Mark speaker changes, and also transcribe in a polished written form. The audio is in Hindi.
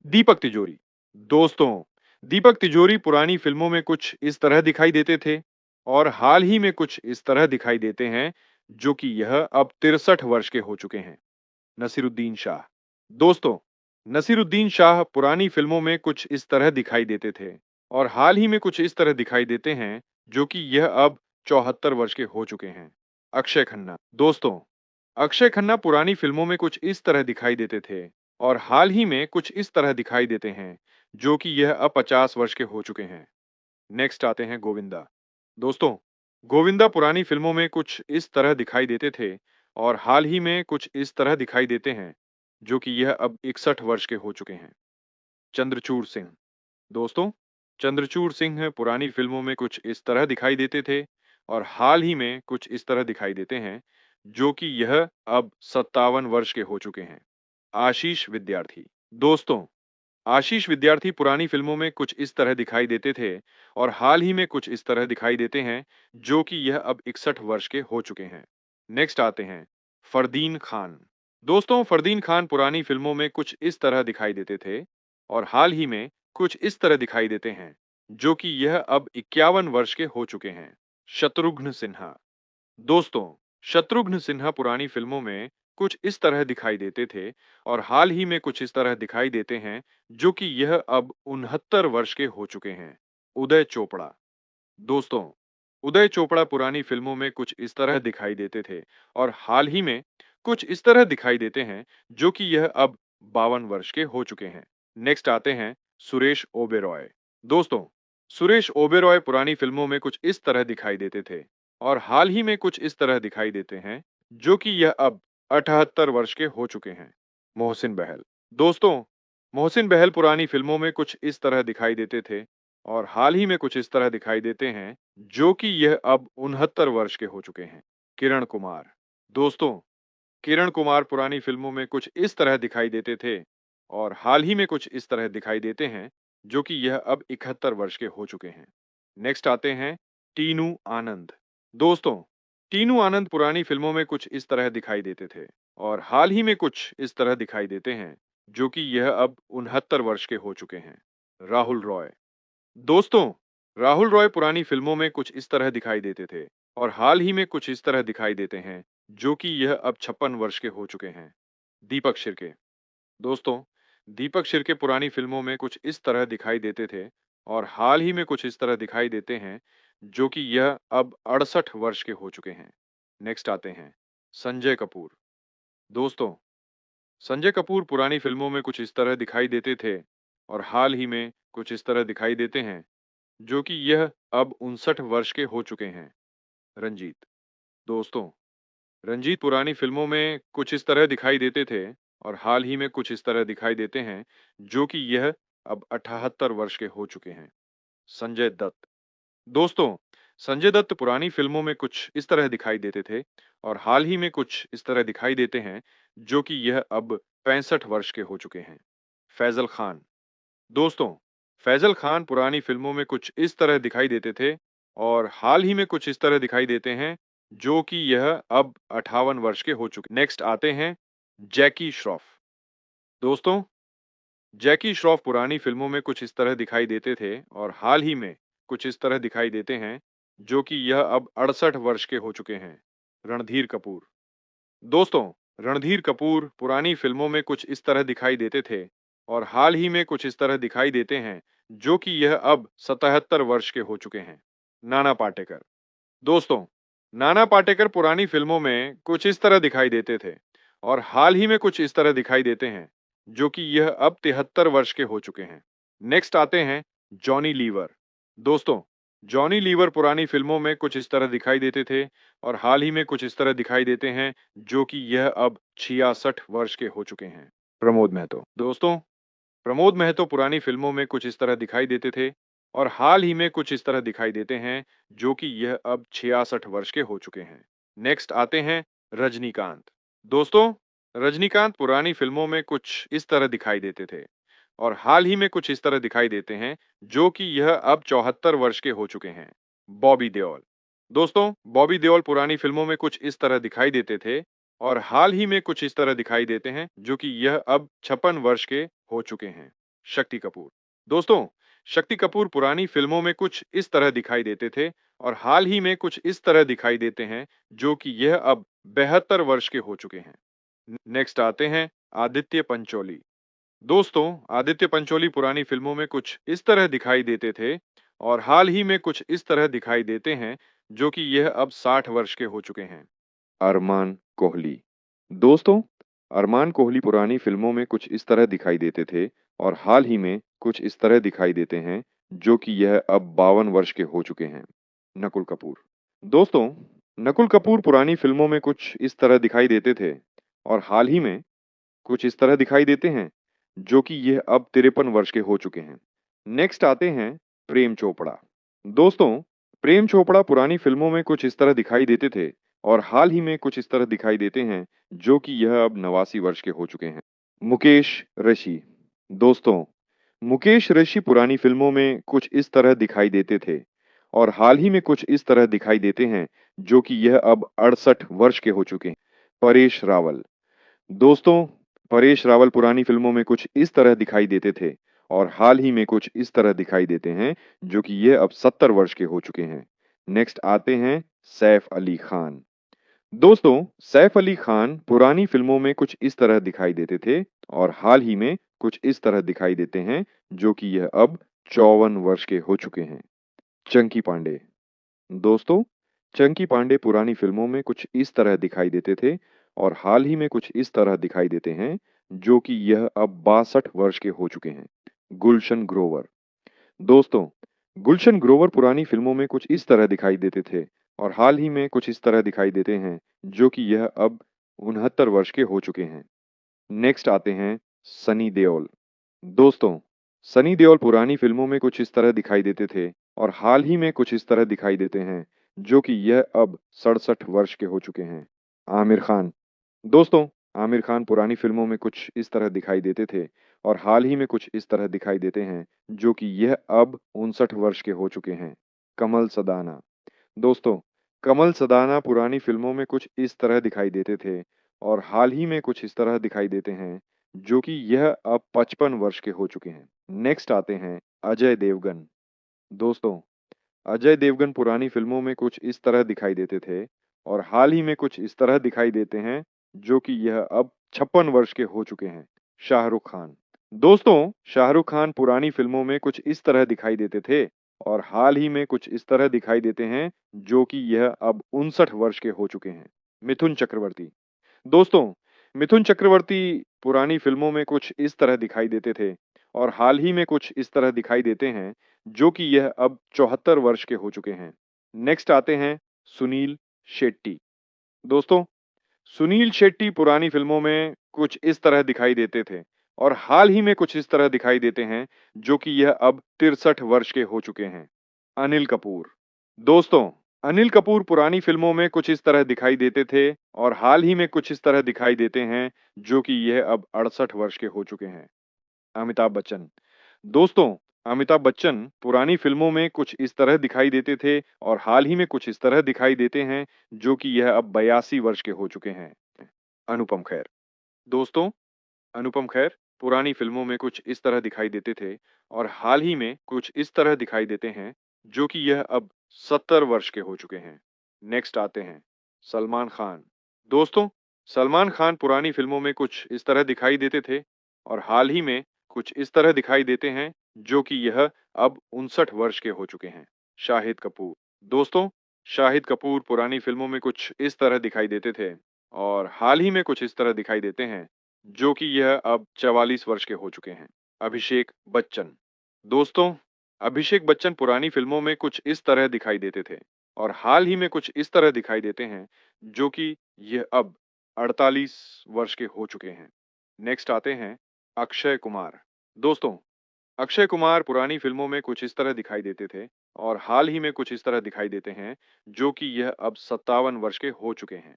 Speaker 1: दीपक तिजोरी। दोस्तों, दीपक तिजोरी पुरानी फिल्मों में कुछ इस तरह दिखाई देते थे और हाल ही में कुछ इस तरह दिखाई देते हैं, जो कि यह अब 63 वर्ष के हो चुके हैं। नसीरुद्दीन शाह। दोस्तों, नसीरुद्दीन शाह पुरानी फिल्मों में कुछ इस तरह दिखाई देते थे और हाल ही में कुछ इस तरह दिखाई देते हैं, जो कि यह अब 74 वर्ष के हो चुके हैं। अक्षय खन्ना। दोस्तों, अक्षय खन्ना पुरानी फिल्मों में कुछ इस तरह दिखाई देते थे और हाल ही में कुछ इस तरह दिखाई देते हैं, जो कि यह अब 50 वर्ष के हो चुके हैं। नेक्स्ट आते हैं गोविंदा। दोस्तों, गोविंदा पुरानी फिल्मों में कुछ इस तरह दिखाई देते थे और हाल ही में कुछ इस तरह दिखाई देते हैं, जो कि यह अब 61 वर्ष के हो चुके हैं। चंद्रचूड़ सिंह। दोस्तों, चंद्रचूड़ सिंह पुरानी फिल्मों में कुछ इस तरह दिखाई देते थे और हाल ही में कुछ इस तरह दिखाई देते हैं, जो कि यह अब 57 वर्ष के हो चुके हैं। आशीष विद्यार्थी। दोस्तों, आशीष विद्यार्थी पुरानी फिल्मों में कुछ इस तरह दिखाई देते थे और हाल ही में कुछ इस तरह दिखाई देते हैं, जो कि यह अब 61 वर्ष के हो चुके हैं। नेक्स्ट आते हैं फरदीन खान। दोस्तों, फरदीन खान पुरानी फिल्मों में कुछ इस तरह दिखाई देते थे और हाल ही में कुछ इस तरह दिखाई देते हैं, जो कि यह अब 51 वर्ष के हो चुके हैं। शत्रुघ्न सिन्हा। दोस्तों, शत्रुघ्न सिन्हा पुरानी फिल्मों में कुछ इस तरह दिखाई देते थे और हाल ही में कुछ इस तरह दिखाई देते हैं, जो कि यह अब 69 वर्ष के हो चुके हैं। उदय चोपड़ा। दोस्तों, उदय चोपड़ा पुरानी फिल्मों में कुछ इस तरह दिखाई देते थे और हाल ही में कुछ इस तरह दिखाई देते हैं, जो कि यह अब 52 वर्ष के हो चुके हैं। नेक्स्ट आते हैं सुरेश ओबेरॉय। दोस्तों, सुरेश ओबेरॉय पुरानी फिल्मों में कुछ इस तरह दिखाई देते थे और हाल ही में कुछ इस तरह दिखाई देते हैं, जो कि यह अब 78 वर्ष के हो चुके हैं। मोहसिन बहल। दोस्तों, मोहसिन बहल पुरानी फिल्मों में कुछ इस तरह दिखाई देते थे और हाल ही में कुछ इस तरह दिखाई देते हैं, जो कि यह अब 69 वर्ष के हो चुके हैं। किरण कुमार। दोस्तों, किरण कुमार पुरानी फिल्मों में कुछ इस तरह दिखाई देते थे और हाल ही में कुछ इस तरह दिखाई देते हैं, जो कि यह अब 71 वर्ष के हो चुके हैं। नेक्स्ट आते हैं टीनू आनंद। दोस्तों, टीनू आनंद पुरानी फिल्मों में कुछ इस तरह दिखाई देते थे और हाल ही में कुछ इस तरह दिखाई देते हैं, जो कि यह अब 69 वर्ष के हो चुके हैं। राहुल रॉय। दोस्तों, राहुल रॉय पुरानी फिल्मों में कुछ इस तरह दिखाई देते थे और हाल ही में कुछ इस तरह दिखाई देते हैं, जो कि यह अब 56 वर्ष के हो चुके हैं। दीपक शिर्के। दोस्तों, दीपक शिर्के पुरानी फिल्मों में कुछ इस तरह दिखाई देते थे और हाल ही में कुछ इस तरह दिखाई देते हैं, जो कि यह अब 68 वर्ष के हो चुके हैं। नेक्स्ट आते हैं संजय कपूर। दोस्तों, संजय कपूर पुरानी फिल्मों में कुछ इस तरह दिखाई देते थे और हाल ही में कुछ इस तरह दिखाई देते हैं, जो कि यह अब 59 वर्ष के हो चुके हैं। रंजीत। दोस्तों, रंजीत पुरानी फिल्मों में कुछ इस तरह दिखाई देते थे और हाल ही में कुछ इस तरह दिखाई देते हैं, जो कि यह अब 78 वर्ष के हो चुके हैं। संजय दत्त। दोस्तों, संजय दत्त पुरानी फिल्मों में कुछ इस तरह दिखाई देते थे और हाल ही में कुछ इस तरह दिखाई देते हैं, जो कि यह अब 65 वर्ष के हो चुके हैं। फैजल खान। दोस्तों, फैजल खान पुरानी फिल्मों में कुछ इस तरह दिखाई देते थे और हाल ही में कुछ इस तरह दिखाई देते हैं, जो कि यह अब 58 वर्ष के हो चुके। नेक्स्ट आते हैं जैकी श्रॉफ। दोस्तों, जैकी श्रॉफ पुरानी फिल्मों में कुछ इस तरह दिखाई देते थे और हाल ही में कुछ इस तरह दिखाई देते हैं, जो कि यह अब 68 वर्ष के हो चुके हैं। रणधीर कपूर। दोस्तों, रणधीर कपूर पुरानी फिल्मों में कुछ इस तरह दिखाई देते थे और हाल ही में कुछ इस तरह दिखाई देते हैं, जो कि यह अब 77 वर्ष के हो चुके हैं। नाना पाटेकर। दोस्तों, नाना पाटेकर पुरानी फिल्मों में कुछ इस तरह दिखाई देते थे और हाल ही में कुछ इस तरह दिखाई देते हैं, जो कि यह अब 73 वर्ष के हो चुके हैं। नेक्स्ट आते हैं जॉनी लीवर। दोस्तों, जॉनी लीवर पुरानी फिल्मों में कुछ इस तरह दिखाई देते थे और हाल ही में कुछ इस तरह दिखाई देते हैं, जो कि यह अब 66 वर्ष के हो चुके हैं। प्रमोद महतो। दोस्तों, प्रमोद महतो पुरानी फिल्मों में कुछ इस तरह दिखाई देते थे और हाल ही में कुछ इस तरह दिखाई देते हैं, जो कि यह अब 66 वर्ष के हो चुके हैं। नेक्स्ट आते हैं रजनीकांत। दोस्तों, रजनीकांत पुरानी फिल्मों में कुछ इस तरह दिखाई देते थे और हाल ही में कुछ इस तरह दिखाई देते हैं, जो कि यह अब 74 वर्ष के हो चुके हैं। बॉबी देओल। दोस्तों, बॉबी देओल पुरानी फिल्मों में कुछ इस तरह दिखाई देते थे और हाल ही में कुछ इस तरह दिखाई देते हैं, जो कि यह अब 56 वर्ष के हो चुके हैं। शक्ति कपूर। दोस्तों, शक्ति कपूर पुरानी फिल्मों में कुछ इस तरह दिखाई देते थे और हाल ही में कुछ इस तरह दिखाई देते हैं जो कि यह अब 72 वर्ष के हो चुके हैं। नेक्स्ट आते हैं आदित्य पंचोली। दोस्तों, आदित्य पंचोली पुरानी फिल्मों में कुछ इस तरह दिखाई देते थे और हाल ही में कुछ इस तरह दिखाई देते हैं जो कि यह अब 60 वर्ष के हो चुके हैं। अरमान कोहली। दोस्तों, अरमान कोहली पुरानी फिल्मों में कुछ इस तरह दिखाई देते थे और हाल ही में कुछ इस तरह दिखाई देते हैं जो कि यह अब 52 वर्ष के हो चुके हैं। नकुल कपूर। दोस्तों, नकुल कपूर पुरानी फिल्मों में कुछ इस तरह दिखाई देते थे और हाल ही में कुछ इस तरह दिखाई देते हैं जो कि यह अब 53 वर्ष के हो चुके हैं। नेक्स्ट आते हैं प्रेम चोपड़ा। दोस्तों, प्रेम चोपड़ा पुरानी फिल्मों में कुछ इस तरह दिखाई देते थे और हाल ही में कुछ इस तरह दिखाई देते हैं जो कि यह अब 89 वर्ष के हो चुके हैं। मुकेश ऋषि। दोस्तों, मुकेश ऋषि पुरानी फिल्मों में कुछ इस तरह दिखाई देते थे और हाल ही में कुछ इस तरह दिखाई देते हैं जो कि यह अब 68 वर्ष के हो चुके हैं। परेश रावल। दोस्तों, परेश रावल पुरानी फिल्मों में कुछ इस तरह दिखाई देते थे और हाल ही में कुछ इस तरह दिखाई देते हैं जो कि ये अब 70 वर्ष के हो चुके हैं। नेक्स्ट आते हैं सैफ अली खान। दोस्तों, सैफ अली खान पुरानी फिल्मों में कुछ इस तरह दिखाई देते थे और हाल ही में कुछ इस तरह दिखाई देते हैं जो कि यह अब 54 वर्ष के हो चुके हैं। चंकी पांडे। दोस्तों, चंकी पांडे पुरानी फिल्मों में कुछ इस तरह दिखाई देते थे और हाल ही में कुछ इस तरह दिखाई देते हैं जो कि यह अब 62 वर्ष के हो चुके हैं। गुलशन ग्रोवर। दोस्तों, गुलशन ग्रोवर पुरानी फिल्मों में कुछ इस तरह दिखाई देते थे और हाल ही में कुछ इस तरह दिखाई देते हैं जो कि यह अब 69 वर्ष के हो चुके हैं। नेक्स्ट आते हैं सनी देओल। दोस्तों, सनी देओल पुरानी फिल्मों में कुछ इस तरह दिखाई देते थे और हाल ही में कुछ इस तरह दिखाई देते हैं जो कि यह अब 67 वर्ष के हो चुके हैं। आमिर खान। दोस्तों, आमिर खान पुरानी फिल्मों में कुछ इस तरह दिखाई देते थे और हाल ही में कुछ इस तरह दिखाई देते हैं जो कि यह अब 59 वर्ष के हो चुके हैं। कमल सदाना। दोस्तों, कमल सदाना पुरानी फिल्मों में कुछ इस तरह दिखाई देते थे और हाल ही में कुछ इस तरह दिखाई देते हैं जो कि यह अब 55 वर्ष के हो चुके हैं। नेक्स्ट आते हैं अजय देवगन। दोस्तों, अजय देवगन पुरानी फिल्मों में कुछ इस तरह दिखाई देते थे और हाल ही में कुछ इस तरह दिखाई देते हैं जो कि यह अब 56 वर्ष के हो चुके हैं। शाहरुख खान। दोस्तों, शाहरुख खान पुरानी फिल्मों में कुछ इस तरह दिखाई देते थे और हाल ही में कुछ इस तरह दिखाई देते हैं जो कि यह अब 59 वर्ष के हो चुके हैं। मिथुन चक्रवर्ती। दोस्तों, मिथुन चक्रवर्ती पुरानी फिल्मों में कुछ इस तरह दिखाई देते थे और हाल ही में कुछ इस तरह दिखाई देते हैं जो कि यह अब 74 वर्ष के हो चुके हैं। नेक्स्ट आते हैं सुनील शेट्टी। दोस्तों, सुनील शेट्टी पुरानी फिल्मों में कुछ इस तरह दिखाई देते थे और हाल ही में कुछ इस तरह दिखाई देते हैं जो कि यह अब 63 वर्ष के हो चुके हैं। अनिल कपूर। दोस्तों, अनिल कपूर पुरानी फिल्मों में कुछ इस तरह दिखाई देते थे और हाल ही में कुछ इस तरह दिखाई देते हैं जो कि यह अब 68 वर्ष के हो चुके हैं। अमिताभ बच्चन। दोस्तों, अमिताभ बच्चन पुरानी फिल्मों में कुछ इस तरह दिखाई देते थे और हाल ही में कुछ इस तरह दिखाई देते हैं जो कि यह अब 82 वर्ष के हो चुके हैं। अनुपम खेर। दोस्तों, अनुपम खेर पुरानी फिल्मों में कुछ इस तरह दिखाई देते थे और हाल ही में कुछ इस तरह दिखाई देते हैं जो कि यह अब 70 वर्ष के हो चुके हैं। नेक्स्ट आते हैं सलमान खान। दोस्तों, सलमान खान पुरानी फिल्मों में कुछ इस तरह दिखाई देते थे और हाल ही में कुछ इस तरह दिखाई देते हैं जो कि यह अब 59 वर्ष के हो चुके हैं। शाहिद कपूर। दोस्तों, शाहिद कपूर पुरानी फिल्मों में कुछ इस तरह दिखाई देते थे और हाल ही में कुछ इस तरह दिखाई देते हैं जो कि यह अब 44 वर्ष के हो चुके हैं। अभिषेक बच्चन। दोस्तों, अभिषेक बच्चन पुरानी फिल्मों में कुछ इस तरह दिखाई देते थे और हाल ही में कुछ इस तरह दिखाई देते हैं जो कि यह अब 48 वर्ष के हो चुके हैं। नेक्स्ट आते हैं अक्षय कुमार। दोस्तों, अक्षय कुमार पुरानी फिल्मों में कुछ इस तरह दिखाई देते थे और हाल ही में कुछ इस तरह दिखाई देते हैं जो कि यह अब 57 वर्ष के हो चुके हैं।